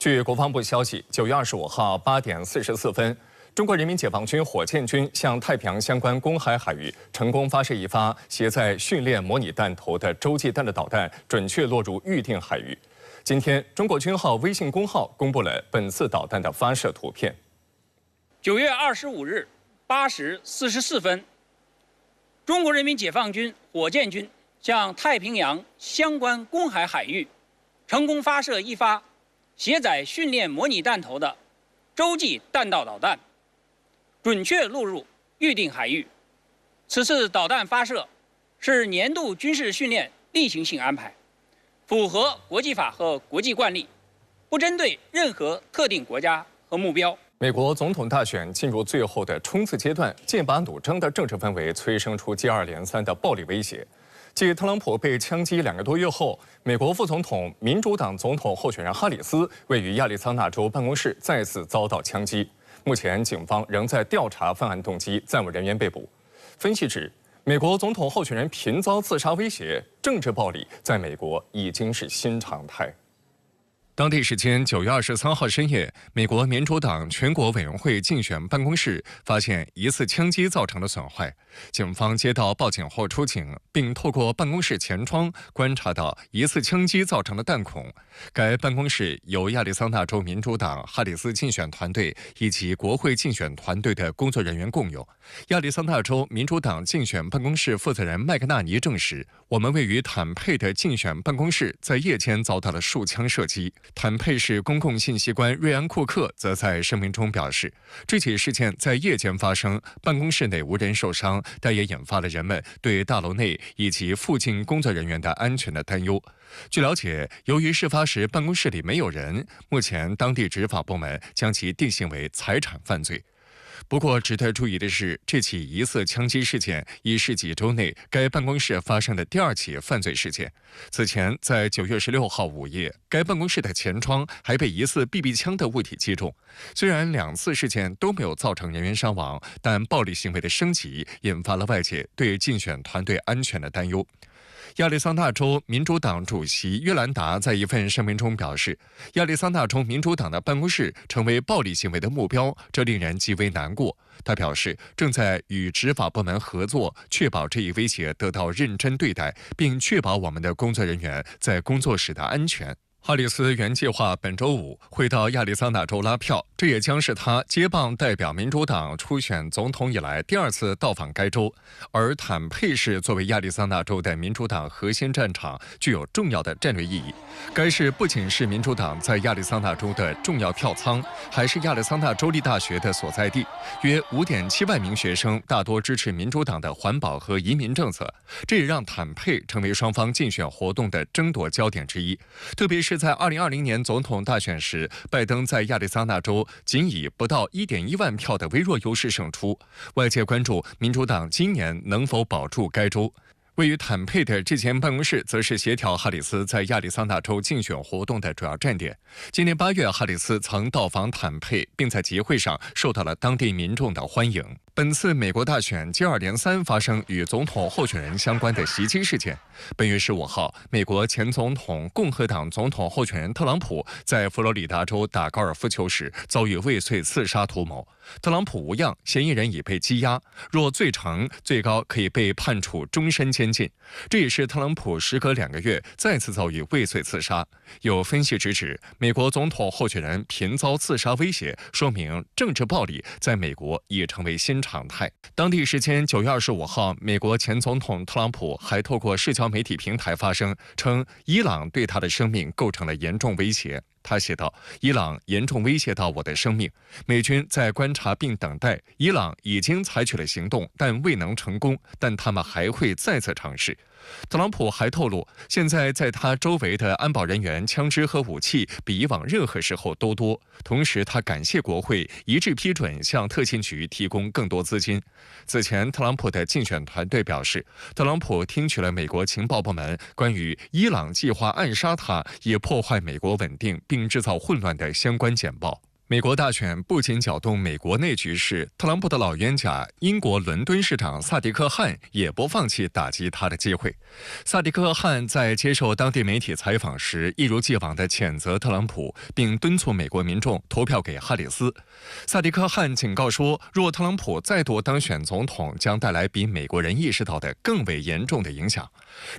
据国防部消息，9月25号8点44分，中国人民解放军火箭军向太平洋相关公海海域成功发射一发携载训练模拟弹头的洲际弹道导弹，准确落入预定海域。今天，中国军号微信公号公布了本次导弹的发射图片。9月25日8时44分，中国人民解放军火箭军向太平洋相关公海海域成功发射一发携载训练模拟弹头的洲际弹道导弹，准确落入预定海域。此次导弹发射是年度军事训练例行性安排，符合国际法和国际惯例，不针对任何特定国家和目标。美国总统大选进入最后的冲刺阶段，剑拔弩张的政治氛围催生出接二连三的暴力威胁。继特朗普被枪击2个多月后，美国副总统、民主党总统候选人哈里斯位于亚利桑那州办公室再次遭到枪击。目前，警方仍在调查犯案动机，暂无人员被捕。分析指，美国总统候选人频遭自杀威胁，政治暴力在美国已经是新常态。当地时间9月23号深夜，美国民主党全国委员会竞选办公室发现疑似枪击造成的损坏。警方接到报警后出警，并透过办公室前窗观察到疑似枪击造成的弹孔。该办公室由亚利桑那州民主党哈里斯竞选团队以及国会竞选团队的工作人员共有。亚利桑那州民主党竞选办公室负责人麦克纳尼证实，我们位于坦佩的竞选办公室在夜间遭到了数枪射击。坦佩市公共信息官瑞安·库克则在声明中表示，这起事件在夜间发生，办公室内无人受伤，但也引发了人们对大楼内以及附近工作人员的安全的担忧。据了解，由于事发时办公室里没有人，目前当地执法部门将其定性为财产犯罪。不过，值得注意的是，这起疑似枪击事件已是几周内该办公室发生的第2起犯罪事件。此前，在9月16号午夜，该办公室的前窗还被疑似 BB 枪的物体击中。虽然2次事件都没有造成人员伤亡，但暴力行为的升级引发了外界对竞选团队安全的担忧。亚利桑那州民主党主席约兰达在一份声明中表示，亚利桑那州民主党的办公室成为暴力行为的目标，这令人极为难过。他表示，正在与执法部门合作，确保这一威胁得到认真对待，并确保我们的工作人员在工作时的安全。哈里斯原计划本周5会到亚利桑那州拉票，这也将是他接棒代表民主党初选总统以来第2次到访该州。而坦佩市作为亚利桑那州的民主党核心战场，具有重要的战略意义。该市不仅是民主党在亚利桑那州的重要票仓，还是亚利桑那州立大学的所在地。约5.7万名学生大多支持民主党的环保和移民政策，这也让坦佩成为双方竞选活动的争夺焦点之一。特别是在2020年总统大选时，拜登在亚利桑那州仅以不到1.1万票的微弱优势胜出。外界关注民主党今年能否保住该州。位于坦佩的这间办公室，则是协调哈里斯在亚利桑那州竞选活动的主要站点。今年8月，哈里斯曾到访坦佩，并在集会上受到了当地民众的欢迎。本次美国大选接二连三发生与总统候选人相关的袭击事件。本月15号，美国前总统、共和党总统候选人特朗普在佛罗里达州打高尔夫球时遭遇未遂刺杀图谋。特朗普无恙，嫌疑人已被羁押，若罪成，最高可以被判处终身监禁。这也是特朗普时隔2个月再次遭遇未遂刺杀。有分析指，美国总统候选人频遭刺杀威胁，说明政治暴力在美国已成为新常态。当地时间9月25号，美国前总统特朗普还透过社交媒体平台发声，称伊朗对他的生命构成了严重威胁。他写道：“伊朗严重威胁到我的生命，美军在观察并等待。伊朗已经采取了行动，但未能成功，但他们还会再次尝试。”特朗普还透露，现在在他周围的安保人员、枪支和武器比以往任何时候都多。同时，他感谢国会一致批准向特勤局提供更多资金。此前，特朗普的竞选团队表示，特朗普听取了美国情报部门关于伊朗计划暗杀他，以破坏美国稳定并制造混乱的相关简报。美国大选不仅搅动美国内局势，特朗普的老冤家英国伦敦市长萨迪克·汗也不放弃打击他的机会。萨迪克·汗在接受当地媒体采访时，一如既往地谴责特朗普，并敦促美国民众投票给哈里斯。萨迪克·汗警告说，若特朗普再度当选总统，将带来比美国人意识到的更为严重的影响。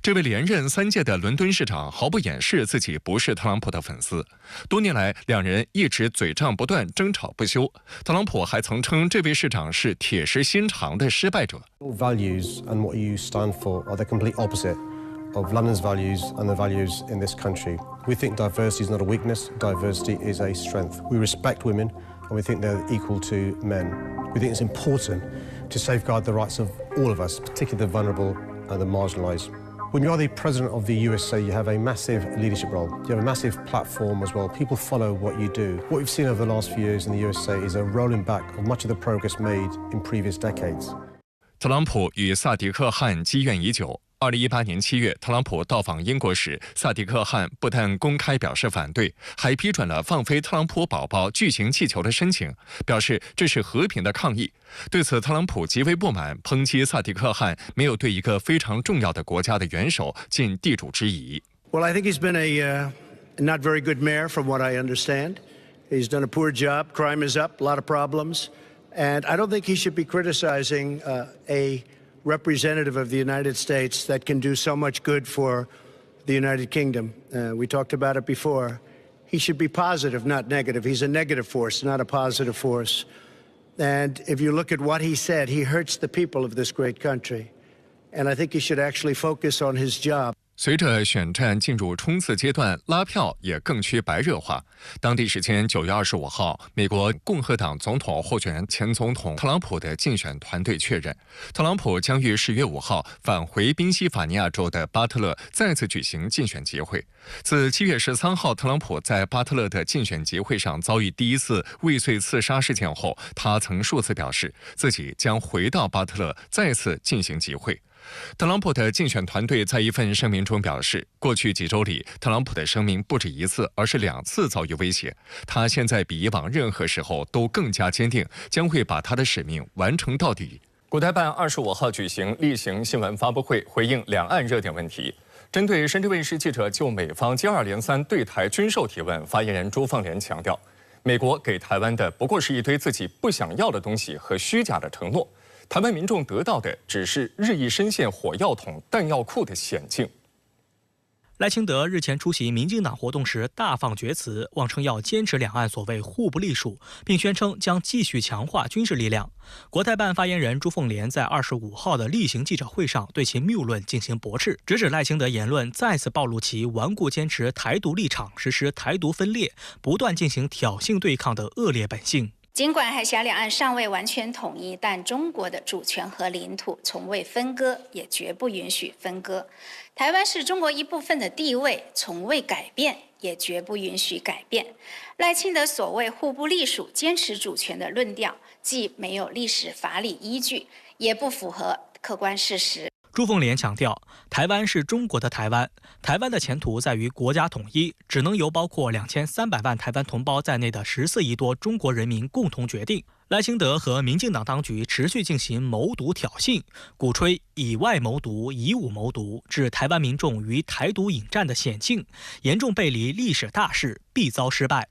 这位连任3届的伦敦市长毫不掩饰自己不是特朗普的粉丝，多年来两人一直嘴仗不断，争吵不休。特朗普还曾称这位市长是铁石心肠的失败者。Values and what you stand for are the complete opposite of London's values and the values in this country. We think diversity is not a weakness, diversity is a strength. We respect women and we think they're equal to men. We think it's important to safeguard the rights of all of us, particularly the vulnerable and the marginalised. When you are the president of the USA, you have a massive leadership role. You have a massive platform as well. People follow what you do. What we've seen over the last few years in the USA is a rolling back of much of the progress made in previous decades. 特朗普与萨迪克·汗积怨已久。2018年7月，特朗普到访英国时，萨迪克·汗不但公开表示反对，还批准了放飞特朗普宝宝巨型气球的申请，表示这是和平的抗议。对此，特朗普极为不满，抨击萨迪克·汗没有对一个非常重要的国家的元首尽地主之谊。Well, I think he's been a not very good mayor, from what I understand. He's done a poor job. Crime is up, a lot of problems, and I don't think he should be criticizing a representative of the United States that can do so much good for the United Kingdom. We talked about it before. He should be positive, not negative. He's a negative force, not a positive force. And if you look at what he said, he hurts the people of this great country. And I think he should actually focus on his job. 随着选战进入冲刺阶段，拉票也更趋白热化。当地时间9月25号，美国共和党总统候选人前总统特朗普的竞选团队确认，特朗普将于10月5号返回宾夕法尼亚州的巴特勒再次举行竞选集会。自7月13号特朗普在巴特勒的竞选集会上遭遇第一次未遂刺杀事件后，他曾数次表示自己将回到巴特勒再次进行集会。特朗普的竞选团队在一份声明中表示，过去几周里，特朗普的生命不止1次，而是2次遭遇威胁。他现在比以往任何时候都更加坚定，将会把他的使命完成到底。国台办25号举行例行新闻发布会，回应两岸热点问题。针对深圳卫视记者就美方接二连三对台军售提问，发言人朱凤莲强调，美国给台湾的不过是一堆自己不想要的东西和虚假的承诺。台湾民众得到的只是日益深陷火药桶、弹药库的险境。赖清德日前出席民进党活动时大放厥词，妄称要坚持两岸所谓互不隶属，并宣称将继续强化军事力量。国台办发言人朱凤莲在25号的例行记者会上对其谬论进行驳斥，直指赖清德言论再次暴露其顽固坚持台独立场、实施台独分裂、不断进行挑衅对抗的恶劣本性。尽管海峡两岸尚未完全统一，但中国的主权和领土从未分割，也绝不允许分割。台湾是中国一部分的地位从未改变，也绝不允许改变。赖清德所谓互不隶属、坚持主权的论调，既没有历史法理依据，也不符合客观事实。朱凤莲强调，台湾是中国的台湾，台湾的前途在于国家统一，只能由包括2300万台湾同胞在内的14亿多中国人民共同决定。赖清德和民进党当局持续进行谋独挑衅，鼓吹以外谋独、以武谋独，置台湾民众于台独引战的险境，严重背离历史大势，必遭失败。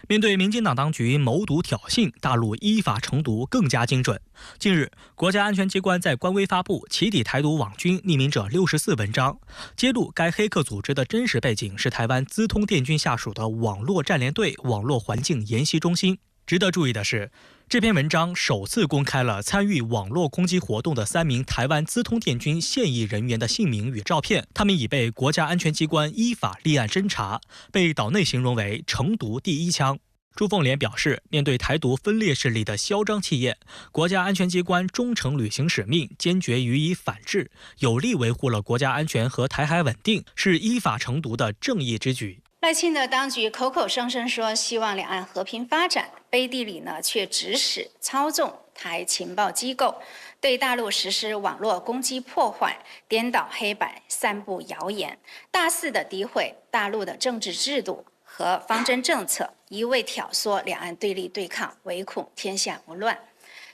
面对民进党当局谋独挑衅，大陆依法惩毒更加精准。近日，国家安全机关在官微发布起底台独网军匿名者64文章，揭露该黑客组织的真实背景是台湾资通电军下属的网络战联队网络环境研习中心。值得注意的是，这篇文章首次公开了参与网络攻击活动的3名台湾资通电军现役人员的姓名与照片，他们已被国家安全机关依法立案侦查，被岛内形容为惩毒第一枪。朱凤莲表示，面对台独分裂势力的嚣张气焰，国家安全机关忠诚履行使命，坚决予以反制，有力维护了国家安全和台海稳定，是依法惩毒的正义之举。赖清德当局口口声声说希望两岸和平发展，背地里呢却指使操纵台情报机构，对大陆实施网络攻击破坏，颠倒黑白，散布谣言，大肆的诋毁大陆的政治制度和方针政策，一味挑唆两岸对立对抗，唯恐天下不乱。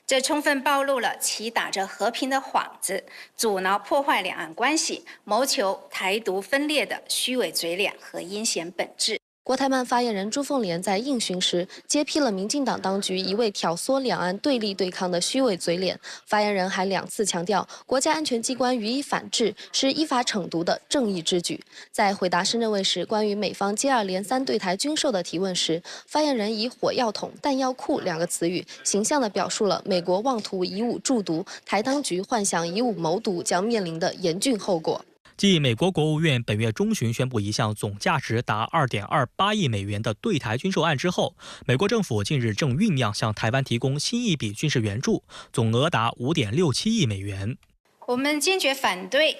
这充分暴露了其打着和平的幌子，阻挠破坏两岸关系，谋求台独分裂的虚伪嘴脸和阴险本质。国台办发言人朱凤莲在应询时揭批了民进党当局一味挑唆两岸对立对抗的虚伪嘴脸。发言人还2次强调，国家安全机关予以反制是依法惩毒的正义之举。在回答深圳卫视关于美方接二连三对台军售的提问时，发言人以火药桶、弹药库2个词语，形象地表述了美国妄图以武助独，台当局幻想以武谋独将面临的严峻后果。继美国国务院本月中旬宣布一项总价值达2.28亿美元的对台军售案之后，美国政府近日正酝酿向台湾提供新一笔军事援助，总额达5.67亿美元。我们坚决反对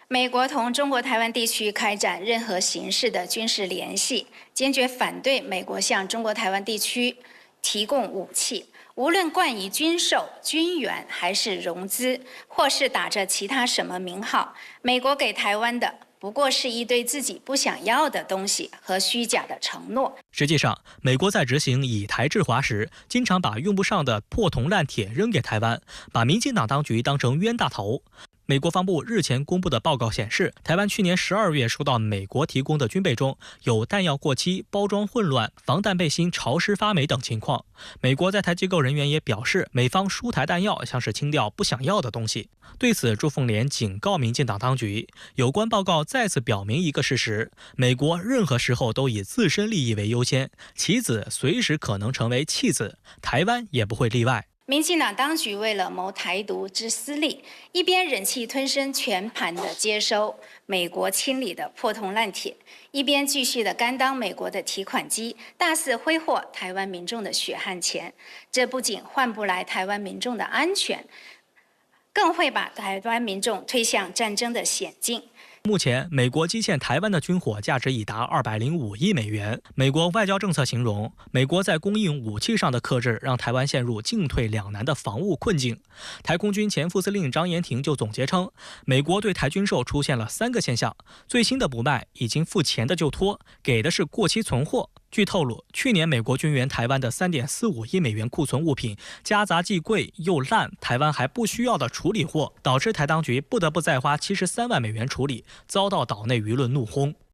美国同中国台湾地区开展任何形式的军事联系，坚决反对美国向中国台湾地区提供武器。无论冠以军售、军援还是融资，或是打着其他什么名号，美国给台湾的不过是一堆自己不想要的东西和虚假的承诺。实际上，美国在执行以台制华时，经常把用不上的破铜烂铁扔给台湾，把民进党当局当成冤大头。美国防部日前公布的报告显示，台湾去年12月收到美国提供的军备中有弹药过期、包装混乱、防弹背心潮湿发霉等情况。美国在台机构人员也表示，美方输台弹药像是清掉不想要的东西。对此，朱凤莲警告民进党当局，有关报告再次表明一个事实：美国任何时候都以自身利益为优先，其子随时可能成为弃子，台湾也不会例外。民进党当局为了谋台独之私利，一边忍气吞声全盘的接收美国清理的破铜烂铁，一边继续的甘当美国的提款机，大肆挥霍台湾民众的血汗钱。这不仅换不来台湾民众的安全，更会把台湾民众推向战争的险境。目前，美国积欠台湾的军火价值已达205亿美元。美国外交政策形容，美国在供应武器上的克制，让台湾陷入进退两难的防务困境。台空军前副司令张延廷就总结称，美国对台军售出现了3个现象：最新的不卖，已经付钱的就拖，给的是过期存货。据透露，去年美国军援台湾的3.45亿美元库存物品，夹杂既贵又烂，台湾还不需要的处理货，导致台当局不得不再花73万美元处理，遭到岛内舆论怒轰。